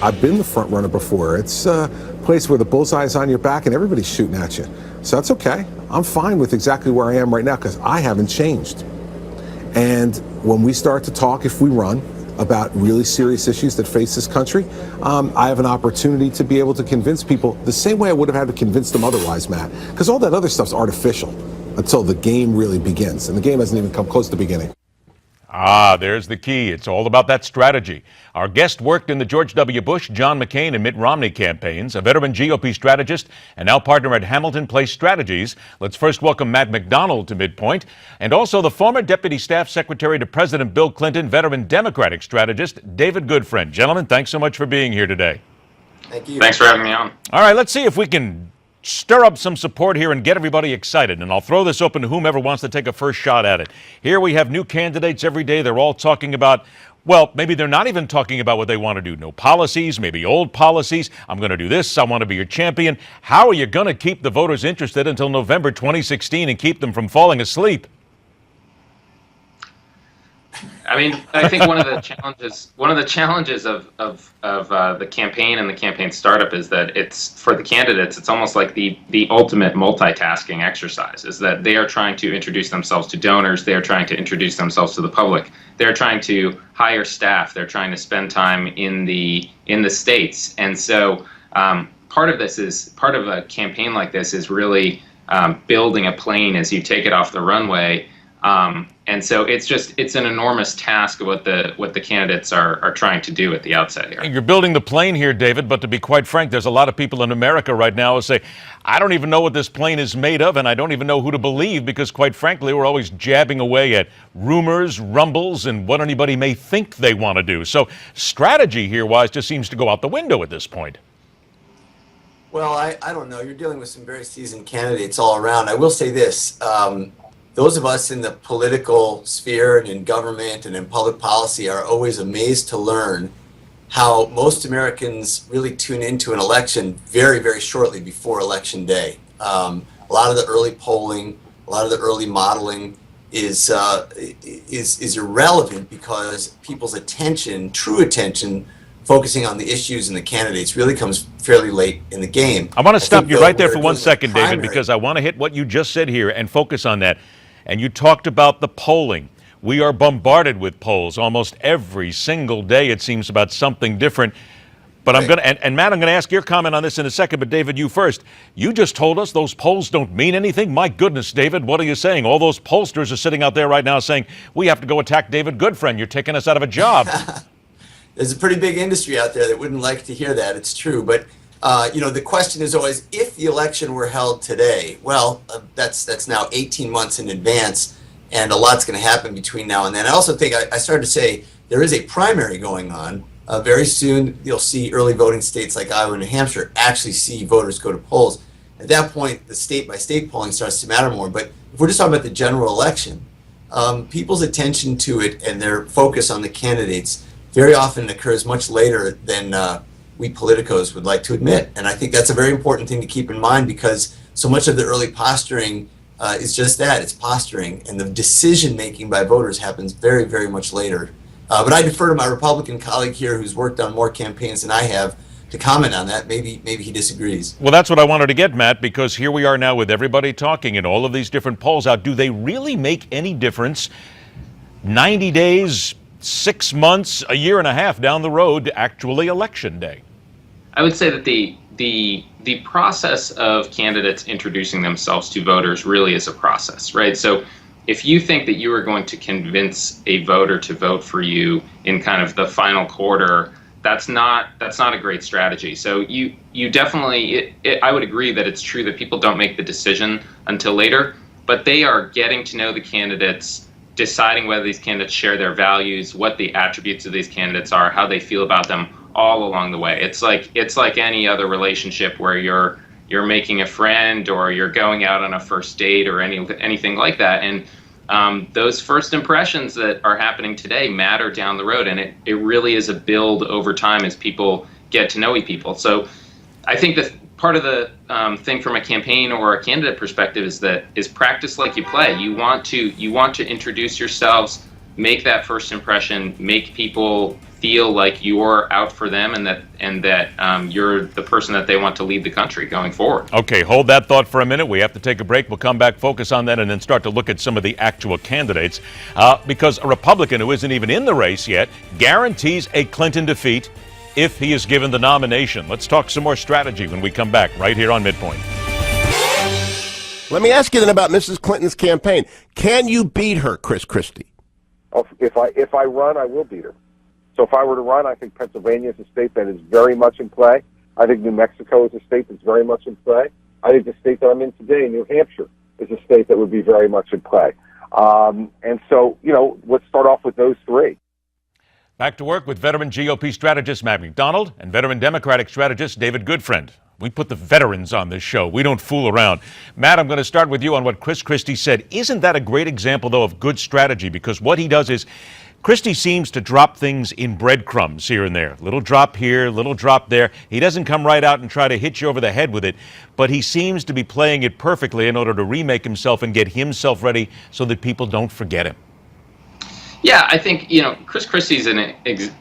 I've been the front runner before. It's a place where the bullseye's on your back and everybody's shooting at you. So that's okay. I'm fine with exactly where I am right now because I haven't changed. And when we start to talk, if we run, about really serious issues that face this country, I have an opportunity to be able to convince people the same way I would have had to convince them otherwise, Matt, because all that other stuff's artificial until the game really begins. And the game hasn't even come close to beginning. There's the key. It's all about that strategy. Our guest worked in the George W. Bush, John McCain, and Mitt Romney campaigns, a veteran GOP strategist and now partner at Hamilton Place Strategies. Let's first welcome Matt McDonald to MidPoint, and also the former Deputy Staff Secretary to President Bill Clinton, veteran Democratic strategist David Goodfriend. Gentlemen, thanks so much for being here today. Thank you. Thanks for having me on. All right, let's see if we can stir up some support here and get everybody excited. And I'll throw this open to whomever wants to take a first shot at it. Here we have new candidates every day. They're all talking about, well, maybe they're not even talking about what they want to do. No policies, maybe old policies. I'm going to do this. I want to be your champion. How are you going to keep the voters interested until November 2016 and keep them from falling asleep? I mean, I think one of the challenges of the campaign and the campaign startup is that it's, for the candidates, it's almost like the ultimate multitasking exercise, is that they are trying to introduce themselves to donors, they are trying to introduce themselves to the public, they're trying to hire staff, they're trying to spend time in the states. And so part of a campaign like this is really building a plane as you take it off the runway. And so it's an enormous task of what the candidates are trying to do at the outset here. You're building the plane here, David, but to be quite frank, there's a lot of people in America right now who say, I don't even know what this plane is made of, and I don't even know who to believe, because quite frankly, we're always jabbing away at rumors, rumbles, and what anybody may think they want to do. So strategy here-wise just seems to go out the window at this point. Well, I don't know. You're dealing with some very seasoned candidates all around. I will say this. Those of us in the political sphere and in government and in public policy are always amazed to learn how most Americans really tune into an election very, very shortly before Election Day. A lot of the early polling, a lot of the early modeling is irrelevant because people's attention, true attention, focusing on the issues and the candidates really comes fairly late in the game. I want to stop you right there for 1 second, David, because I want to hit what you just said here and focus on that. And you talked about the polling. We are bombarded with polls almost every single day. It seems about something different. But I'm going to, and Matt, I'm going to ask your comment on this in a second, but David, you first. You just told us those polls don't mean anything. My goodness, David, what are you saying? All those pollsters are sitting out there right now saying, we have to go attack David Goodfriend. You're taking us out of a job. There's a pretty big industry out there that wouldn't like to hear that. It's true. But the question is always, if the election were held today, well, that's now 18 months in advance, and a lot's going to happen between now and then. I also think I started to say there is a primary going on. Very soon, you'll see early voting states like Iowa and New Hampshire actually see voters go to polls. At that point, the state-by-state polling starts to matter more. But if we're just talking about the general election, people's attention to it and their focus on the candidates very often occurs much later than we politicos would like to admit. And I think that's a very important thing to keep in mind, because so much of the early posturing is just that, it's posturing, and the decision making by voters happens very, very much later. But I defer to my Republican colleague here who's worked on more campaigns than I have to comment on that. Maybe he disagrees. Well, that's what I wanted to get, Matt, because here we are now with everybody talking and all of these different polls out. Do they really make any difference 90 days, 6 months, a year and a half down the road to actually Election Day? I would say that the process of candidates introducing themselves to voters really is a process, right? So if you think that you are going to convince a voter to vote for you in kind of the final quarter, that's not a great strategy. So you definitely, I would agree that it's true that people don't make the decision until later, but they are getting to know the candidates, deciding whether these candidates share their values, what the attributes of these candidates are, how they feel about them, all along the way. It's like any other relationship where you're making a friend or you're going out on a first date or anything like that. And those first impressions that are happening today matter down the road, and it really is a build over time as people get to know people. So I think that part of the thing from a campaign or a candidate perspective is practice like you play. You want to introduce yourselves make that first impression, make people feel like you're out for them, and that you're the person that they want to lead the country going forward. Okay, hold that thought for a minute. We have to take a break. We'll come back, focus on that, and then start to look at some of the actual candidates. Because a Republican who isn't even in the race yet guarantees a Clinton defeat if he is given the nomination. Let's talk some more strategy when we come back right here on MidPoint. Let me ask you then about Mrs. Clinton's campaign. Can you beat her, Christie? If I run, I will beat her. So if I were to run, I think Pennsylvania is a state that is very much in play. I think New Mexico is a state that's very much in play. I think the state that I'm in today, New Hampshire, is a state that would be very much in play. And so, let's start off with those three. Back to work with veteran GOP strategist Matt McDonald and veteran Democratic strategist David Goodfriend. We put the veterans on this show. We don't fool around. Matt, I'm going to start with you on what Christie said. Isn't that a great example, though, of good strategy? Because what he does is Christie seems to drop things in breadcrumbs here and there. Little drop here, little drop there. He doesn't come right out and try to hit you over the head with it, but he seems to be playing it perfectly in order to remake himself and get himself ready so that people don't forget him. Yeah, I think, Christie's an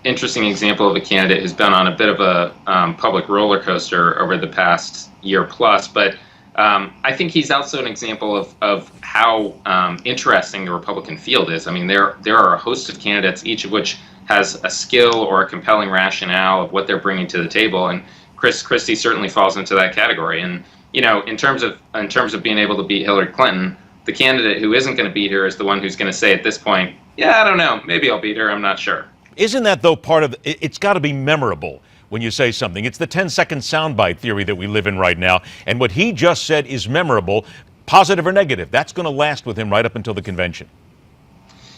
interesting example of a candidate who's been on a bit of a public roller coaster over the past year plus, but I think he's also an example of how interesting the Republican field is. I mean, there are a host of candidates, each of which has a skill or a compelling rationale of what they're bringing to the table, and Christie certainly falls into that category. And in terms of being able to beat Hillary Clinton, the candidate who isn't going to beat her is the one who's going to say at this point, yeah, I don't know, maybe I'll beat her, I'm not sure. Isn't that, though, part of it's got to be memorable when you say something. It's the 10-second soundbite theory that we live in right now, and what he just said is memorable, positive or negative. That's going to last with him right up until the convention.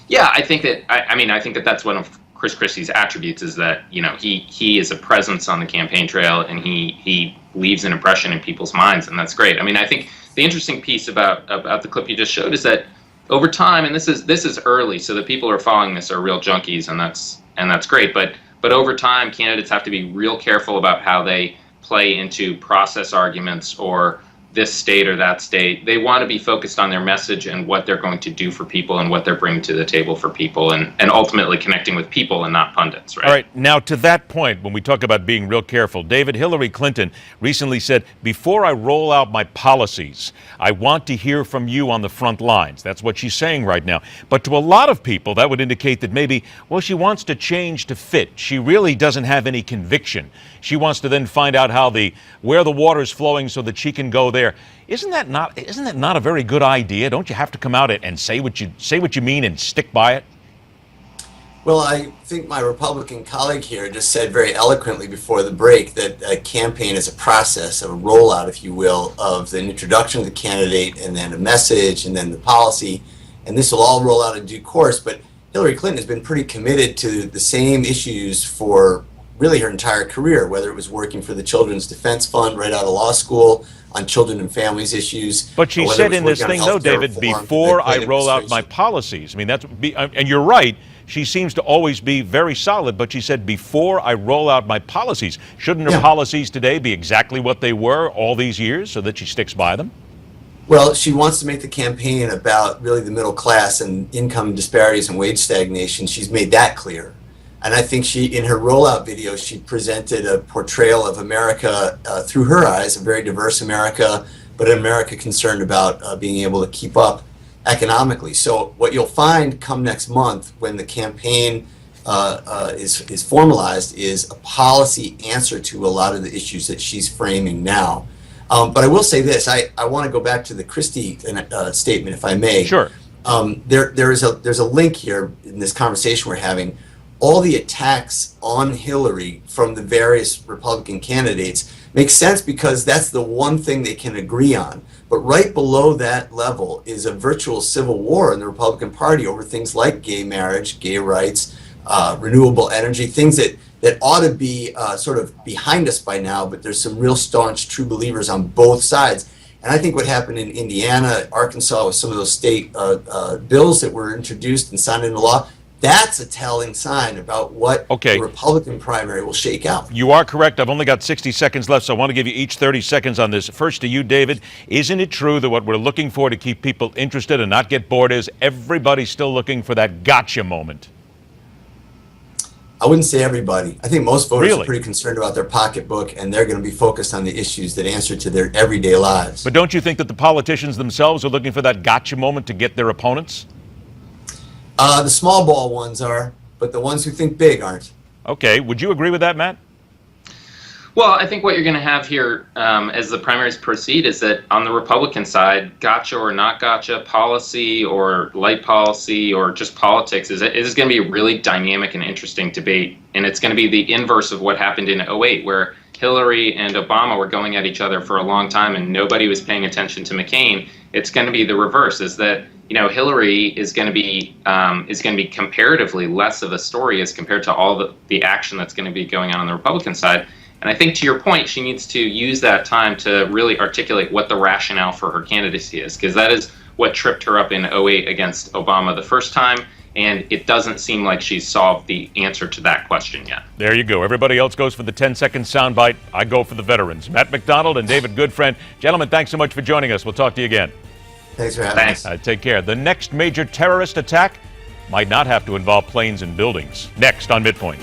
Yeah, I think that I think that that's one of Christie's attributes, is that he is a presence on the campaign trail, and he leaves an impression in people's minds, and that's great. I mean, I think the interesting piece about the clip you just showed is that over time, and this is early, so the people who are following this are real junkies, and that's great. But over time, candidates have to be real careful about how they play into process arguments or this state or that state. They want to be focused on their message and what they're going to do for people and what they're bringing to the table for people, and ultimately connecting with people and not pundits, right? All right, now to that point, when we talk about being real careful, David, Hillary Clinton recently said, before I roll out my policies, I want to hear from you on the front lines. That's what she's saying right now. But to a lot of people, that would indicate that maybe, well, she wants to change to fit. She really doesn't have any conviction. She wants to then find out where the water's flowing so that she can go there. Isn't that not a very good idea? Don't you have to come out and say what you mean and stick by it? Well, I think my Republican colleague here just said very eloquently before the break that a campaign is a process, of a rollout, if you will, of the introduction of the candidate and then a message and then the policy, and this will all roll out in due course. But Hillary Clinton has been pretty committed to the same issues for really her entire career, whether it was working for the Children's Defense Fund right out of law school on children and families issues. But she said in this thing, though, David, before I roll out my policies. I mean, and you're right. She seems to always be very solid, but she said, before I roll out my policies. Shouldn't her policies today be exactly what they were all these years so that she sticks by them? Well, she wants to make the campaign about really the middle class and income disparities and wage stagnation. She's made that clear. And I think in her rollout video, she presented a portrayal of America through her eyes, a very diverse America, but an America concerned about being able to keep up economically. So what you'll find come next month when the campaign is formalized is a policy answer to a lot of the issues that she's framing now. But I will say this, I want to go back to the Christie statement, if I may. Sure. There's a link here in this conversation we're having. All the attacks on Hillary from the various Republican candidates makes sense because that's the one thing they can agree on. But right below that level is a virtual civil war in the Republican Party over things like gay marriage, gay rights, renewable energy, things that ought to be sort of behind us by now, but there's some real staunch true believers on both sides. And I think what happened in Indiana, Arkansas, with some of those state bills that were introduced and signed into law, That's a telling sign about what the Republican primary will shake out. You are correct. I've only got 60 seconds left, so I want to give you each 30 seconds on this. First to you, David. Isn't it true that what we're looking for to keep people interested and not get bored is everybody's still looking for that gotcha moment? I wouldn't say everybody. I think most voters are pretty concerned about their pocketbook, and they're going to be focused on the issues that answer to their everyday lives. But don't you think that the politicians themselves are looking for that gotcha moment to get their opponents? The small ball ones are, but the ones who think big aren't. Okay. Would you agree with that, Matt? Well, I think what you're going to have here as the primaries proceed is that on the Republican side, gotcha or not gotcha, policy or light policy or just politics is going to be a really dynamic and interesting debate. And it's going to be the inverse of what happened in 2008, where Hillary and Obama were going at each other for a long time and nobody was paying attention to McCain. It's going to be the reverse, is that Hillary is going to be comparatively less of a story as compared to all the action that's going to be going on the Republican side. And I think, to your point, she needs to use that time to really articulate what the rationale for her candidacy is, because that is what tripped her up in 2008 against Obama the first time, and it doesn't seem like she's solved the answer to that question yet. There you go. Everybody else goes for the 10-second soundbite. I go for the veterans. Matt McDonald and David Goodfriend. Gentlemen, thanks so much for joining us. We'll talk to you again. Thanks for having us. Take care. The next major terrorist attack might not have to involve planes and buildings. Next on MidPoint.